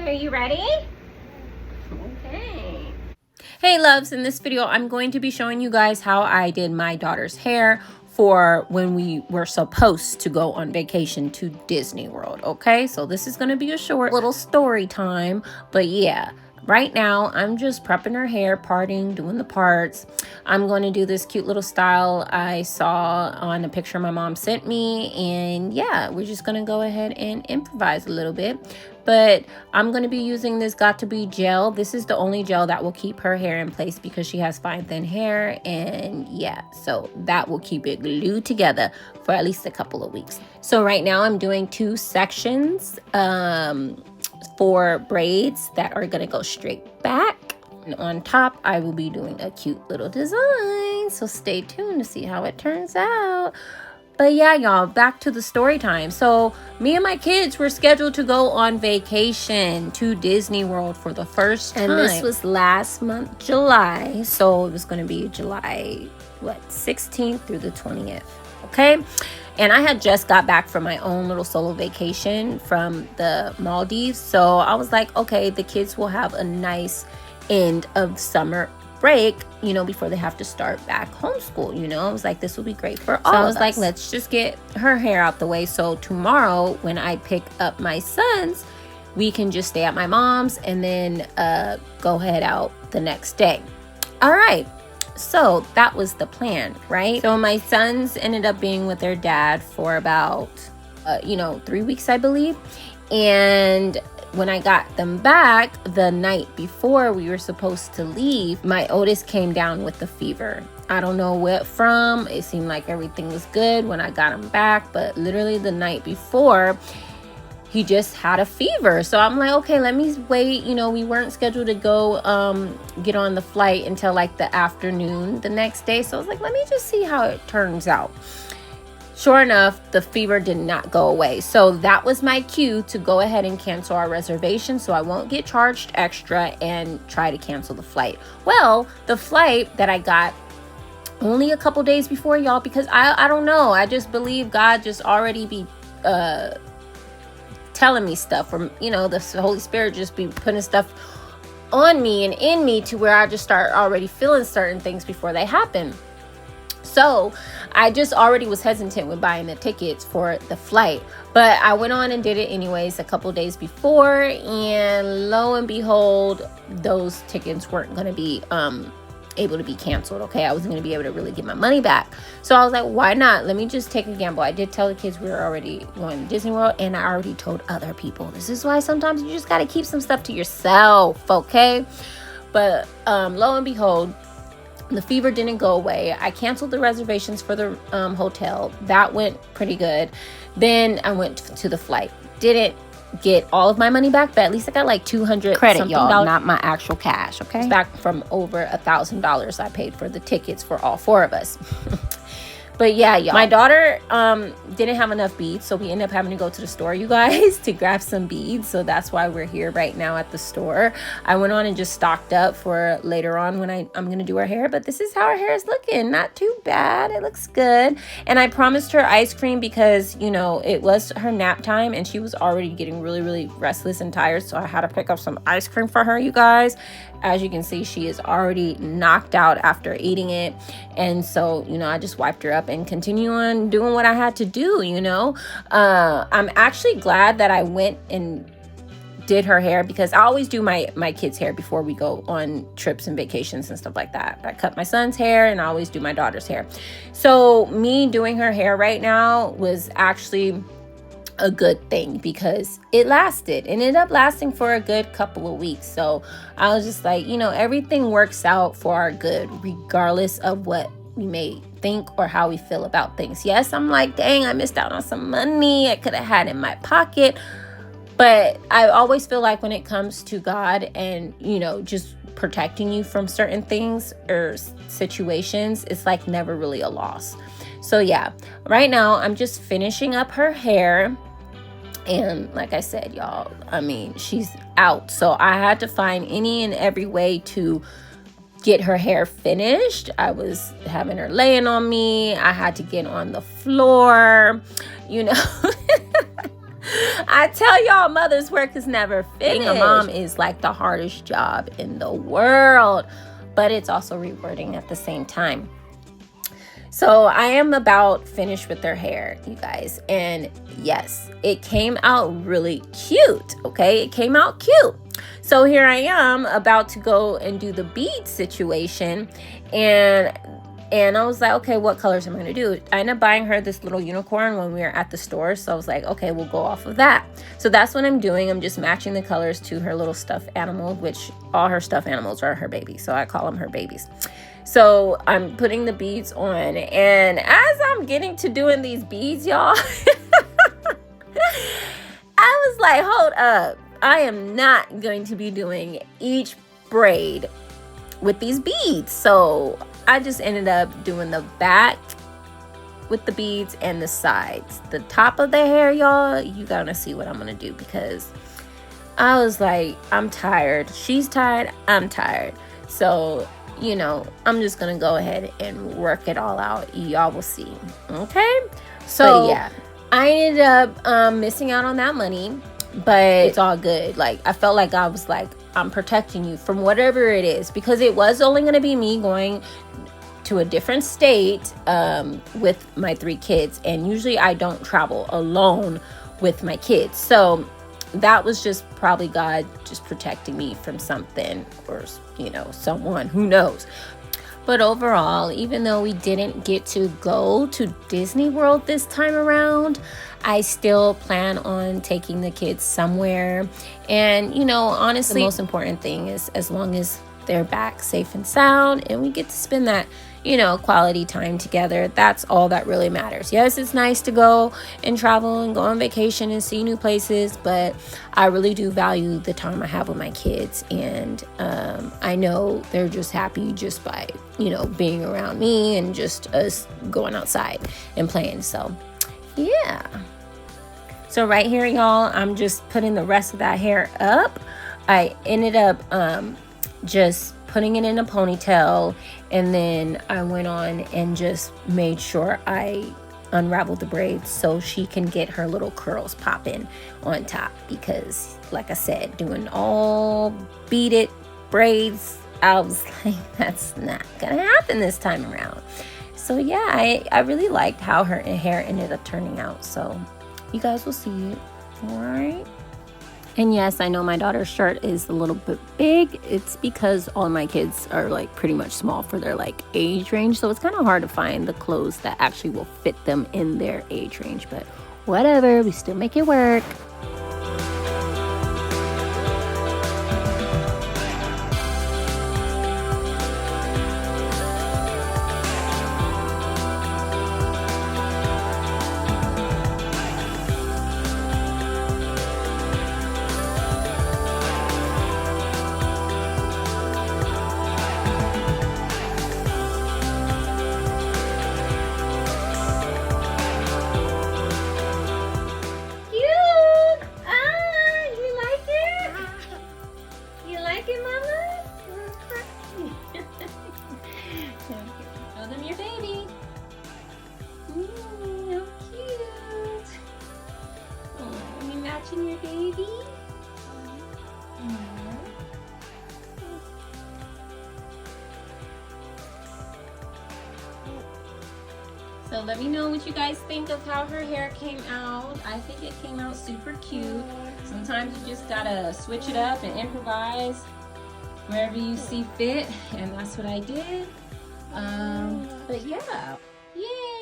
Are you ready? Okay. Hey loves, in this video I'm going to be showing you guys how I did my daughter's hair for when we were supposed to go on vacation to Disney World. Okay, so this is going to be a short little story time, but yeah, right now I'm just prepping her hair, parting, doing the parts. I'm going to do this cute little style I saw on a picture my mom sent me, and yeah, we're just going to go ahead and improvise a little bit. But I'm going to be using this Got To Be gel. This is the only gel that will keep her hair in place because she has fine thin hair, and yeah, so that will keep it glued together for at least a couple of weeks. So right now I'm doing 2 sections for braids that are going to go straight back. And on top I will be doing a cute little design, so stay tuned to see how it turns out. But yeah, y'all, back to the story time. So me and my kids were scheduled to go on vacation to Disney World for the first time. And this was last month, July. So it was going to be July, 16th through the 20th. Okay. And I had just got back from my own little solo vacation from the Maldives. So I was like, okay, the kids will have a nice end of summer break, you know, before they have to start back homeschool. You know, I was like, this will be great for all of us. So I was like, let's just get her hair out the way, so tomorrow when I pick up my sons, we can just stay at my mom's and then go head out the next day. All right, so that was the plan, right? So my sons ended up being with their dad for about 3 weeks, I believe. And when I got them back the night before we were supposed to leave, my oldest came down with the fever. I don't know what from. It seemed like everything was good when I got him back, but literally the night before, he just had a fever. So I'm like, okay, let me wait. You know, we weren't scheduled to go get on the flight until like the afternoon the next day. So I was like, let me just see how it turns out. Sure enough, the fever did not go away. So that was my cue to go ahead and cancel our reservation so I won't get charged extra and try to cancel the flight. Well, the flight that I got only a couple days before, y'all, because I don't know. I just believe God just already be telling me stuff, or, you know, the Holy Spirit just be putting stuff on me and in me to where I just start already feeling certain things before they happen. So I just already was hesitant with buying the tickets for the flight, but I went on and did it anyways a couple days before, and lo and behold, those tickets weren't going to be able to be canceled. Okay, I wasn't going to be able to really get my money back. So I was like, why not? Let me just take a gamble. I did tell the kids we were already going to Disney World, and I already told other people. This is why sometimes you just got to keep some stuff to yourself, okay? But lo and behold, the fever didn't go away. I canceled the reservations for the hotel. That went pretty good. Then I went to the flight. Didn't get all of my money back, but at least I got like $200 credit, y'all, not my actual cash. Okay, it's back from over $1,000 I paid for the tickets for all 4 of us. But yeah, y'all, my daughter didn't have enough beads, so we ended up having to go to the store, you guys, to grab some beads. So that's why we're here right now at the store. I went on and just stocked up for later on when I'm going to do her hair. But this is how her hair is looking. Not too bad. It looks good. And I promised her ice cream because, you know, it was her nap time and she was already getting really, really restless and tired. So I had to pick up some ice cream for her, you guys. As you can see, she is already knocked out after eating it. And so, you know, I just wiped her up and continue on doing what I had to do, you know. I'm actually glad that I went and did her hair, because I always do my kids' hair before we go on trips and vacations and stuff like that. I cut my son's hair and I always do my daughter's hair. So me doing her hair right now was actually a good thing because it lasted and ended up lasting for a good couple of weeks. So I was just like, you know, everything works out for our good regardless of what we may think or how we feel about things. Yes, I'm like, dang, I missed out on some money I could have had in my pocket, but I always feel like when it comes to God and, you know, just protecting you from certain things or situations, it's like never really a loss. So yeah, right now I'm just finishing up her hair. And like I said, y'all, I mean, she's out. So I had to find any and every way to get her hair finished. I was having her laying on me. I had to get on the floor, you know. I tell y'all, mother's work is never finished. Being a mom is like the hardest job in the world, but it's also rewarding at the same time. So I am about finished with their hair, you guys. And yes, it came out really cute, okay? It came out cute. So here I am about to go and do the bead situation. And I was like, okay, what colors am I going to do? I ended up buying her this little unicorn when we were at the store. So I was like, okay, we'll go off of that. So that's what I'm doing. I'm just matching the colors to her little stuffed animal, which all her stuffed animals are her babies. So I call them her babies. So I'm putting the beads on. And as I'm getting to doing these beads, y'all, I was like, hold up. I am not going to be doing each braid with these beads. So I just ended up doing the back with the beads and the sides. The top of the hair, y'all, you gotta see what I'm gonna do, because I was like, I'm tired. She's tired. I'm tired. So, you know, I'm just gonna go ahead and work it all out. Y'all will see. Okay? So, yeah, I ended up missing out on that money, but it's all good. Like, I felt like I was like, I'm protecting you from whatever it is, because it was only going to be me going to a different state with my 3 kids. And usually I don't travel alone with my kids. So that was just probably God just protecting me from something, or, you know, someone, who knows. But overall, even though we didn't get to go to Disney World this time around, I still plan on taking the kids somewhere. And, you know, honestly, the most important thing is, as long as they're back safe and sound and we get to spend that, you know, quality time together, that's all that really matters. Yes, it's nice to go and travel and go on vacation and see new places, but I really do value the time I have with my kids. And I know they're just happy just by, you know, being around me and just us going outside and playing. So yeah. So right here, y'all, I'm just putting the rest of that hair up. I ended up just putting it in a ponytail, and then I went on and just made sure I unraveled the braids so she can get her little curls popping on top, because like I said, doing all beaded braids, I was like, that's not gonna happen this time around. So yeah, I really liked how her hair ended up turning out. So you guys will see it. All right. And yes, I know my daughter's shirt is a little bit big. It's because all my kids are like pretty much small for their like age range. So it's kind of hard to find the clothes that actually will fit them in their age range. But whatever, we still make it work. Show them your baby. How cute. Oh, you matching your baby? So let me know what you guys think of how her hair came out. I think it came out super cute. Sometimes you just gotta switch it up and improvise wherever you see fit, and that's what I did. But yeah, yay!